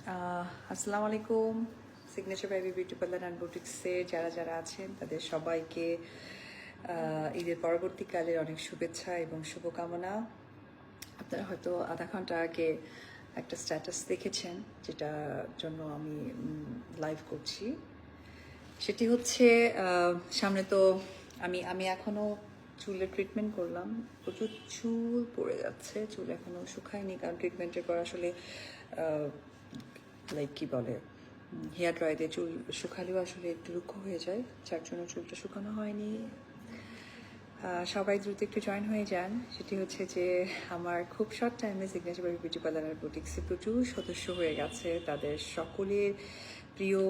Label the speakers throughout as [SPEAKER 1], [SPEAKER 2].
[SPEAKER 1] আসসালামু আলাইকুম। Signature baby beauty parlour and বুটিক্সে যারা যারা আছেন তাদের সবাইকে ঈদের পরবর্তীকালে অনেক শুভেচ্ছা এবং শুভকামনা। আপনারা হয়তো আধা ঘন্টা আগে একটা স্ট্যাটাস দেখেছেন, যেটার জন্য আমি লাইভ করছি। সেটি হচ্ছে সামনে তো আমি আমি এখনও চুলের ট্রিটমেন্ট করলাম, প্রচুর চুল পড়ে যাচ্ছে, চুল এখনও শুকায়নি, কারণ ট্রিটমেন্টের পর আসলে লাইক কি বলে হেয়ার ড্রাই দিয়ে চুল শুকালেও আসলে একটু রুক্ষ হয়ে যায়, যার জন্য চুলটা শুকানো হয়নি। সবাই দ্রুত একটু জয়েন হয়ে যান। সেটি হচ্ছে যে আমার খুব শর্ট টাইমে সিগনেচার বেবি বিউটি পার্লার আর বুটিক্সে প্রচুর সদস্য হয়ে গেছে, তাদের সকলের প্রিয়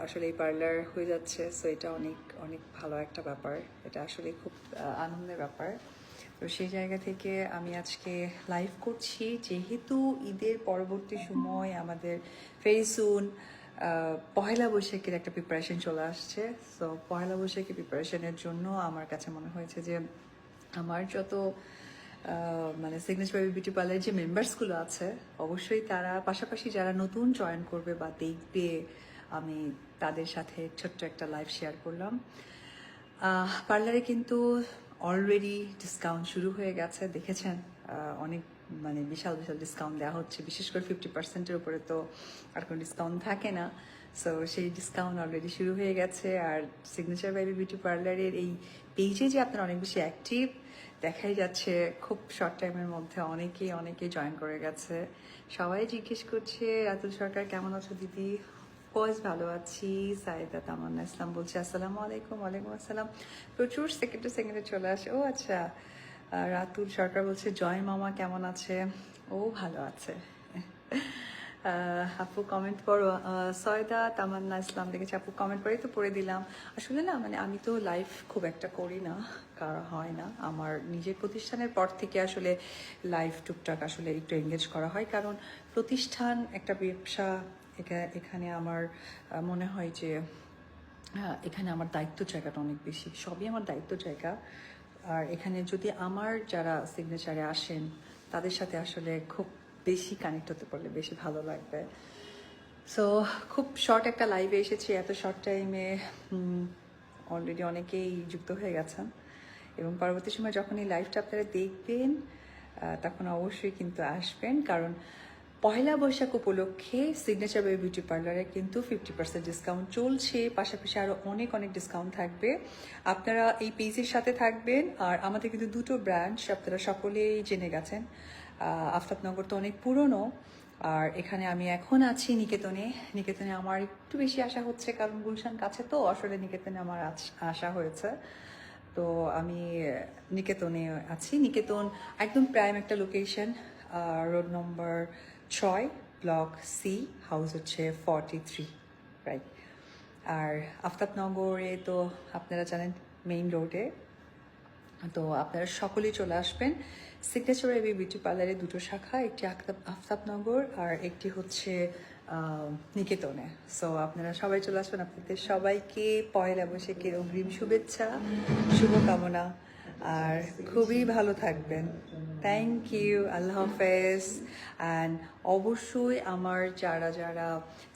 [SPEAKER 1] আসলে এই পার্লার হয়ে যাচ্ছে। সো এটা অনেক অনেক ভালো একটা ব্যাপার, এটা আসলে খুব আনন্দের ব্যাপার। তো সেই জায়গা থেকে আমি আজকে লাইভ করছি, যেহেতু ঈদের পরবর্তী সময় আমাদের ভেরি সুন পহেলা বৈশাখের একটা প্রিপারেশন চলে আসছে। সো পহেলা বৈশাখী প্রিপারেশনের জন্য আমার কাছে মনে হয়েছে যে আমার যত মানে সিগনেচার বেবি বিউটি পার্লারের যে মেম্বার্সগুলো আছে, অবশ্যই তারা পাশাপাশি যারা নতুন জয়েন করবে বা দেখবে, আমি তাদের সাথে ছোট্ট একটা লাইভ শেয়ার করলাম। পার্লারে কিন্তু অলরেডি ডিসকাউন্ট শুরু হয়ে গেছে, দেখেছেন অনেক মানে বিশাল বিশাল ডিসকাউন্ট দেওয়া হচ্ছে, বিশেষ করে 50%-এর উপরে তো আর কোনো ডিসকাউন্ট থাকে না। সো সেই ডিসকাউন্ট অলরেডি শুরু হয়ে গেছে। আর সিগনেচার বেবি বিউটি পার্লারের এই পেজে যে আপনারা অনেক বেশি অ্যাক্টিভ, দেখাই যাচ্ছে খুব শর্ট টাইমের মধ্যে অনেকেই জয়েন করে গেছে। সবাই জিজ্ঞেস করছে রাতুল সরকার কেমন আছো দিদি? কোর্স ভালো আছি। সাইদা তামান্না ইসলাম বলছে আসসালামু আলাইকুম। ওয়ালাইকুম আসসালাম। প্রচুর সেকেন্ডে চলে আসে। ও আচ্ছা। রাতুল সরকার বলছে জয় মামা কেমন আছে? ও ভালো আছে। আপু কমেন্ট করো। সয়দা তামান্না ইসলাম দেখেছি, আপু কমেন্ট করেই তো পড়ে দিলাম। আসলে না মানে আমি তো লাইভ খুব একটা করি না, করা হয় না আমার নিজের প্রতিষ্ঠানের পর থেকে। আসলে লাইভ টুকটাক আসলে একটু এঙ্গেজ করা হয়, কারণ প্রতিষ্ঠান একটা ব্যবসা, এখানে আমার মনে হয় যে হ্যাঁ, এখানে আমার দায়িত্ব জায়গাটা অনেক বেশি, সবই আমার দায়িত্ব জায়গা। আর এখানে যদি আমার যারা সিগনেচারে আসেন তাদের সাথে আসলে খুব বেশি কানেক্ট হতে পারলে বেশি ভালো লাগবে। সো খুব শর্ট একটা লাইভে এসেছি, এত শর্ট টাইমে অলরেডি অনেকেই যুক্ত হয়ে গেছেন, এবং পরবর্তী সময় যখন এই লাইভটা আপনারা দেখবেন তখন অবশ্যই কিন্তু আসবেন, কারণ পয়লা বৈশাখ উপলক্ষে সিগনেচার বেবি বিউটি পার্লারে কিন্তু 50% ডিসকাউন্ট চলছে, পাশাপাশি আরও অনেক অনেক ডিসকাউন্ট থাকবে। আপনারা এই পেজের সাথে থাকবেন। আর আমাদের কিন্তু দুটো ব্রাঞ্চ আপনারা সকলেই জেনে গেছেন। আফতাবনগর তো অনেক পুরনো, আর এখানে আমি এখন আছি নিকেতনে। নিকেতনে আমার একটু বেশি আশা হচ্ছে, কারণ গুলশান কাছে তো আসলে নিকেতনে আমার আশা হয়েছে। তো আমি নিকেতনে আছি। নিকেতন একদম প্রাইম একটা location, road number 6, block C, house হচ্ছে 43, রাইট। আর আফতাবনগরে তো আপনারা জানেন মেইন রোডে। তো আপনারা সকলেই চলে আসবেন। সিগনেচার বেবি বিউটি পার্লারে দুটো শাখা, একটি আফতাবনগর আর একটি হচ্ছে নিকেতনে। সো আপনারা সবাই চলে আসবেন। আপনাদের সবাইকে পয়লা বৈশাখের অগ্রিম শুভেচ্ছা, শুভকামনা, আর খুবই ভালো থাকবেন। থ্যাংক ইউ, আল্লাহ হাফেজ। অ্যান্ড অবশ্যই আমার যারা যারা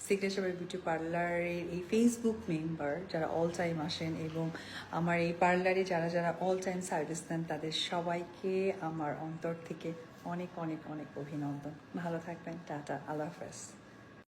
[SPEAKER 1] সিগনেচার বিউটি পার্লারের এই ফেসবুক মেম্বার, যারা অল টাইম আসেন এবং আমার এই পার্লারে যারা যারা অল টাইম সার্ভিস দেন, তাদের সবাইকে আমার অন্তর থেকে অনেক অনেক অনেক অভিনন্দন। ভালো থাকবেন। টাটা, আল্লাহ হাফেজ।